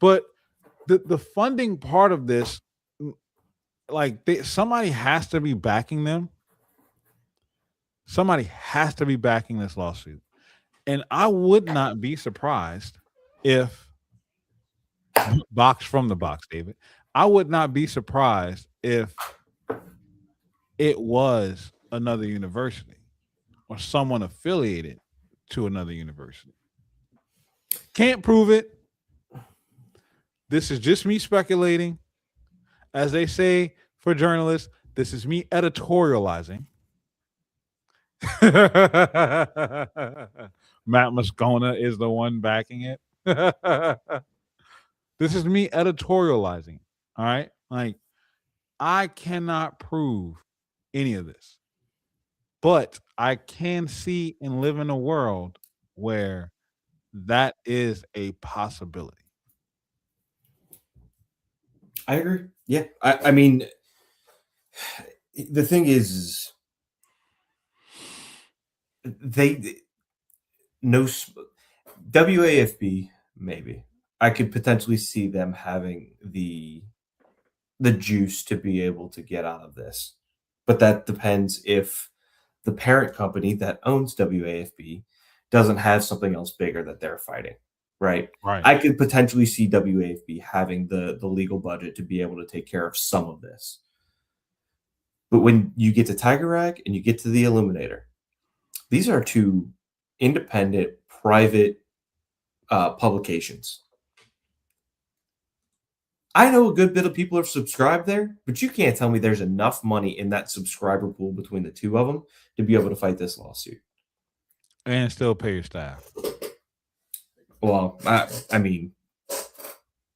But the funding part of this, like somebody has to be backing them. Somebody has to be backing this lawsuit. And I would not be surprised if box from the box, David. I would not be surprised if it was another university or someone affiliated to another university. Can't prove it. This is just me speculating. As they say for journalists, this is me editorializing. Matt Moscona is the one backing it. This is me editorializing. All right. Like, I cannot prove any of this, but I can see and live in a world where that is a possibility. I agree. Yeah. I mean, the thing is they no WAFB maybe. I could potentially see them having the juice to be able to get out of this. But that depends if the parent company that owns WAFB doesn't have something else bigger that they're fighting, right? Right. I could potentially see WAFB having the legal budget to be able to take care of some of this. But when you get to Tiger Rag and you get to the Illuminator, these are two independent, private publications. I know a good bit of people are subscribed there, but you can't tell me there's enough money in that subscriber pool between the two of them to be able to fight this lawsuit. And still pay your staff. Well, I mean,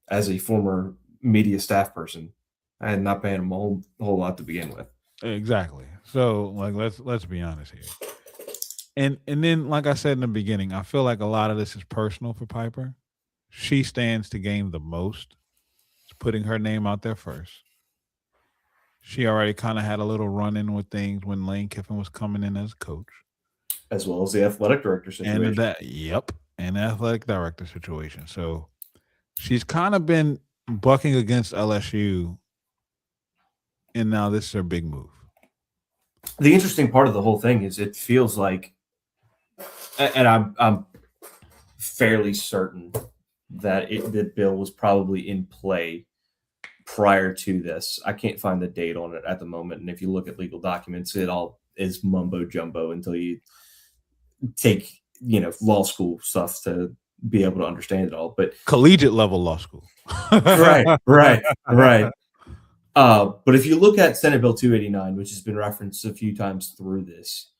as a former media staff person, I had not paying them a whole lot to begin with. Exactly. So, like, let's be honest here. And then, like I said in the beginning, I feel like a lot of this is personal for Piper. She stands to gain the most. It's putting her name out there first. She already kind of had a little run in with things when Lane Kiffin was coming in as coach. As well as the athletic director situation. And and the athletic director situation. So she's kind of been bucking against LSU, and now this is her big move. The interesting part of the whole thing is it feels like, and I'm fairly certain that the bill was probably in play prior to this. I can't find the date on it at the moment, and if you look at legal documents, it all is mumbo jumbo until you take law school stuff to be able to understand it all. But collegiate level law school. right. But if you look at Senate Bill 289, which has been referenced a few times through this,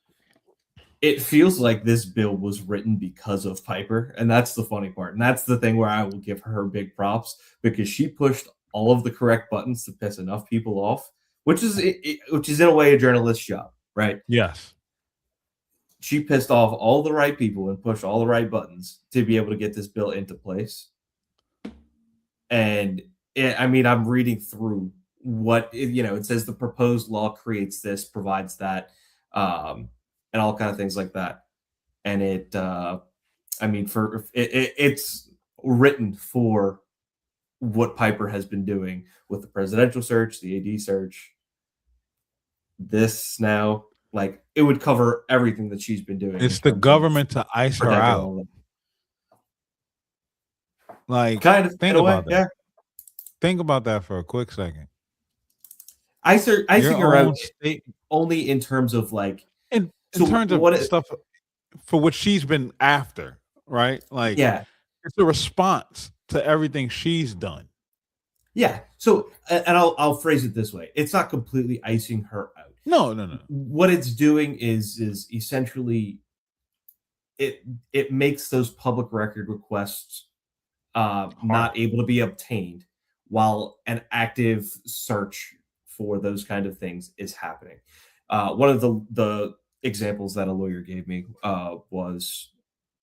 it feels like this bill was written because of Piper, and that's the funny part. And that's the thing where I will give her big props, because she pushed all of the correct buttons to piss enough people off, which is in a way a journalist's job, right? Yes. She pissed off all the right people and pushed all the right buttons to be able to get this bill into place. And I'm reading through what it says. The proposed law creates this, provides that, and all kind of things like that. And it's written for what Piper has been doing with the presidential search, the AD search. This now, like, it would cover everything that she's been doing. It's the government to ice her out. Like, kind of think about that. Yeah. Think about that for a quick second. Icing her out only in terms of like in terms of stuff for which she's been after, right? Like, yeah, it's a response to everything she's done. Yeah. So, and I'll phrase it this way: it's not completely icing her out. No. What it's doing is essentially it makes those public record requests not able to be obtained while an active search for those kind of things is happening. One of the examples that a lawyer gave me was,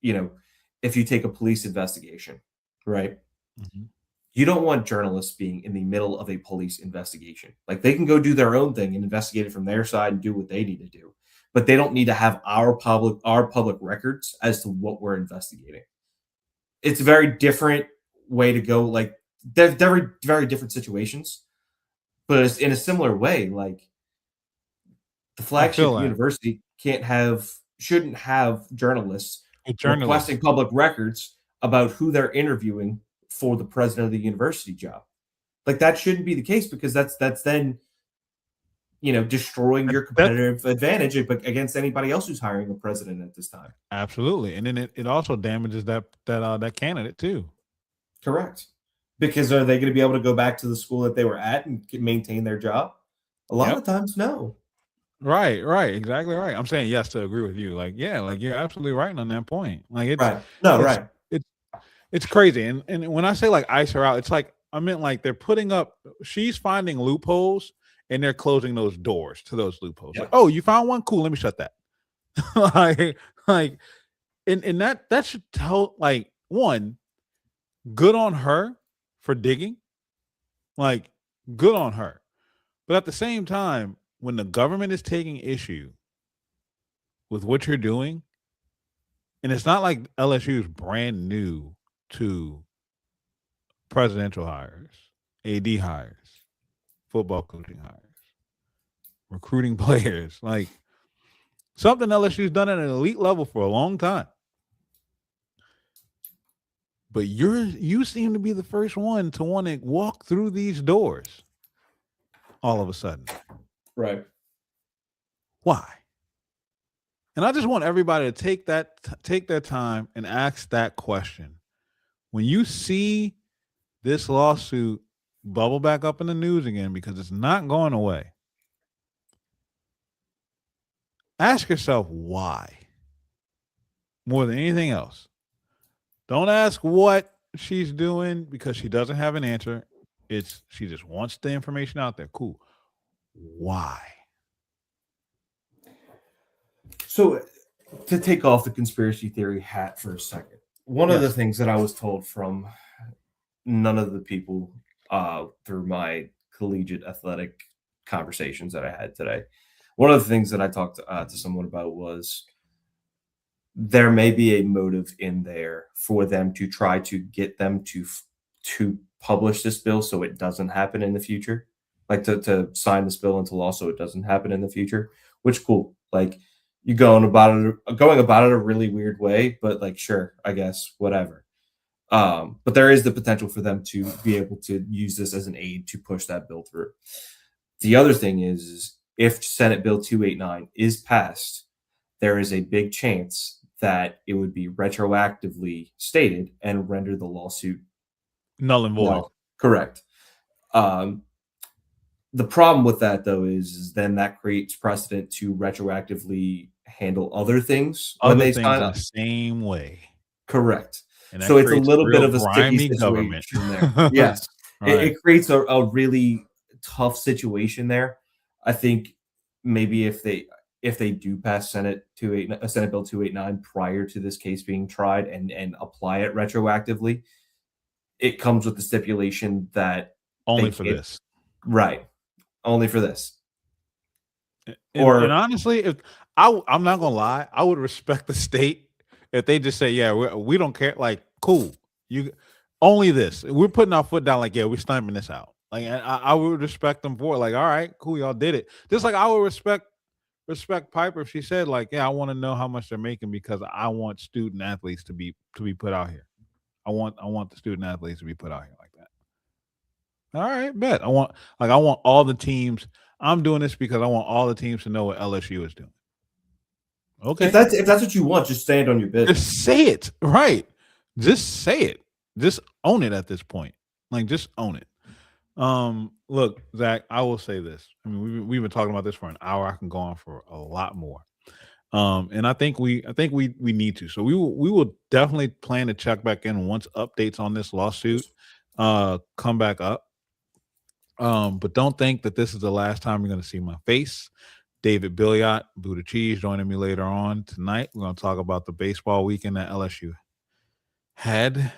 if you take a police investigation, right? Mm-hmm. You don't want journalists being in the middle of a police investigation. Like, they can go do their own thing and investigate it from their side and do what they need to do, but they don't need to have our public records as to what we're investigating. It's a very different way to go. Like, they're very, very different situations, but it's in a similar way. Like, the flagship university shouldn't have journalists requesting public records about who they're interviewing for the president of the university job. Like, that shouldn't be the case, because that's then destroying your competitive advantage against anybody else who's hiring a president at this time. Absolutely. And then it also damages that candidate too. Correct. Because are they going to be able to go back to the school that they were at and maintain their job? A lot of times, no. Right, exactly right. I'm saying yes to agree with you. Like, yeah, like you're absolutely right on that point. Like Right. No, it's right. it's it's crazy. And when I say like ice her out, it's like I meant like they're putting up she's finding loopholes and they're closing those doors to those loopholes. Like, Yep. oh, you found one? Cool, let me shut that. like and that should tell like one, good on her for digging. Like, good on her. But at the same time, when the government is taking issue with what you're doing, and it's not like LSU is brand new to presidential hires, AD hires, football coaching hires, recruiting players, like something LSU's done at an elite level for a long time. But you seem to be the first one to want to walk through these doors all of a sudden. Right. Why? And I just want everybody to take their time and ask that question. When you see this lawsuit bubble back up in the news again because it's not going away, ask yourself why more than anything else. Don't ask what she's doing because she doesn't have an answer. It's she just wants the information out there. Cool. Why? So, to take off the conspiracy theory hat for a second, one of the Yes. things that I was told from none of the people through my collegiate athletic conversations that I had today, one of the things that I talked to someone about was there may be a motive in there for them to try to get them to publish this bill so it doesn't happen in the future, like to sign this bill into law so it doesn't happen in the future. Which cool, like you going about it a really weird way, but like sure, I guess whatever. But there is the potential for them to be able to use this as an aid to push that bill through. The other thing is if Senate Bill 289 is passed, there is a big chance that it would be retroactively stated and render the lawsuit Null and void. null. Correct. Um, the problem with that, though, is then that creates precedent to retroactively handle other things when Other they things sign in up. the same way. Correct. And that So it's a creates a little bit real of a sticky grimy government. situation there. Yes. Right. It creates a really tough situation there. I think maybe if they do pass Senate Bill 289 prior to this case being tried and apply it retroactively, it comes with the stipulation that they Only for can't. this. Right. Only for this. And Or honestly, if I'm not gonna lie, I would respect the state if they just say, "Yeah, we don't care." Like, cool, you only this. We're putting our foot down. Like, yeah, we're stamping this out. Like, and I would respect them for it. Like, all right, cool, y'all did it. Just like I would respect Piper if she said, like, yeah, I want to know how much they're making because I want student athletes to be put out here. I want the student athletes to be put out here like that. All right, bet. I want all the teams. I'm doing this because I want all the teams to know what LSU is doing. if Okay. that's what you want, just stand on your business. Just say it. Right. Just say it. Just own it at this point. Like just own it. Look, Zach, I will say this. I mean, we've been talking about this for an hour. I can go on for a lot more. And I think we need to. So we will definitely plan to check back in once updates on this lawsuit come back up. But don't think that this is the last time you're going to see my face. David Billiot, Buddha Cheese, joining me later on tonight. We're going to talk about the baseball weekend that LSU had.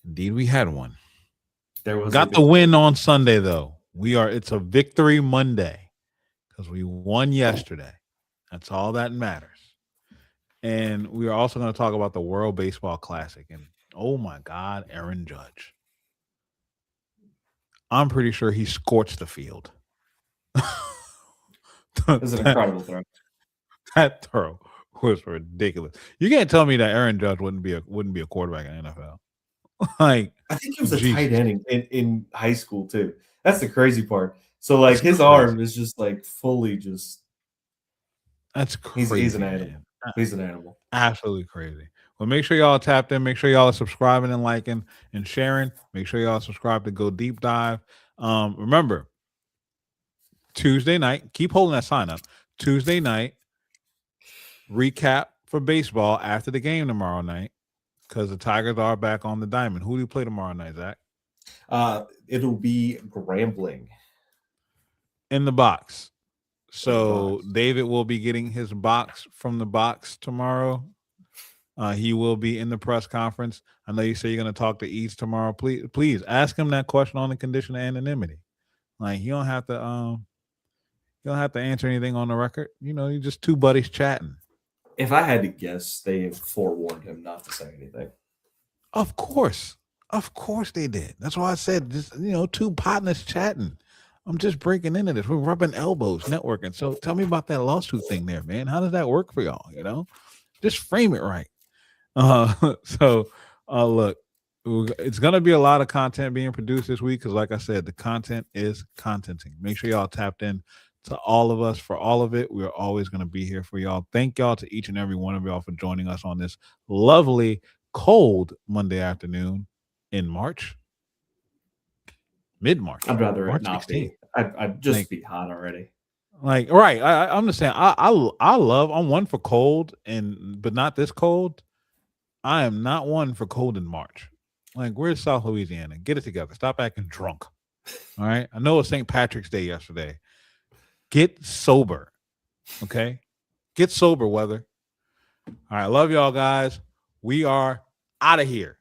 Indeed, we had one. There was Got the win on Sunday, though. It's a victory Monday because we won yesterday. That's all that matters. And we are also going to talk about the World Baseball Classic. And oh my God, Aaron Judge. I'm pretty sure he scorched the field. It was an incredible throw. That throw was ridiculous. You can't tell me that Aaron Judge wouldn't be a quarterback in the NFL. Like I think he was a Jesus. tight end in high school too. That's the crazy part. So like That's his crazy. arm is just like fully just. That's crazy. He's an man. animal. He's an animal. Absolutely crazy. Well, make sure y'all tapped in. Make sure y'all are subscribing and liking and sharing. Make sure y'all subscribe to Go Deep Dive. Remember, Tuesday night. Keep holding that sign up. Tuesday night. Recap for baseball after the game tomorrow night because the Tigers are back on the diamond. Who do you play tomorrow night, Zach? It'll be Grambling in the box. So box. David will be getting his box from the box tomorrow. He will be in the press conference. I know you say you're going to talk to Eats tomorrow. Please ask him that question on the condition of anonymity. Like you don't have to answer anything on the record. You know, you're just two buddies chatting. If I had to guess, they have forewarned him not to say anything. Of course they did. That's why I said, just, you know, two partners chatting. I'm just breaking into this. We're rubbing elbows, networking. So tell me about that lawsuit thing there, man. How does that work for y'all? You know, just frame it right. Look, it's going to be a lot of content being produced this week because, like I said, the content is contenting. Make sure y'all tapped in to all of us for all of it. We're always going to be here for y'all. Thank y'all to each and every one of y'all for joining us on this lovely, cold Monday afternoon in March. Mid-March. I'd rather March it not 16th. be. I'd just be hot already. Like, right. I'm just saying, I'm one for cold, but not this cold. I am not one for cold in March. Like, where's South Louisiana? Get it together. Stop acting drunk. All right. I know it's St. Patrick's Day yesterday. Get sober. Okay. Get sober, weather. All right. Love y'all guys. We are out of here.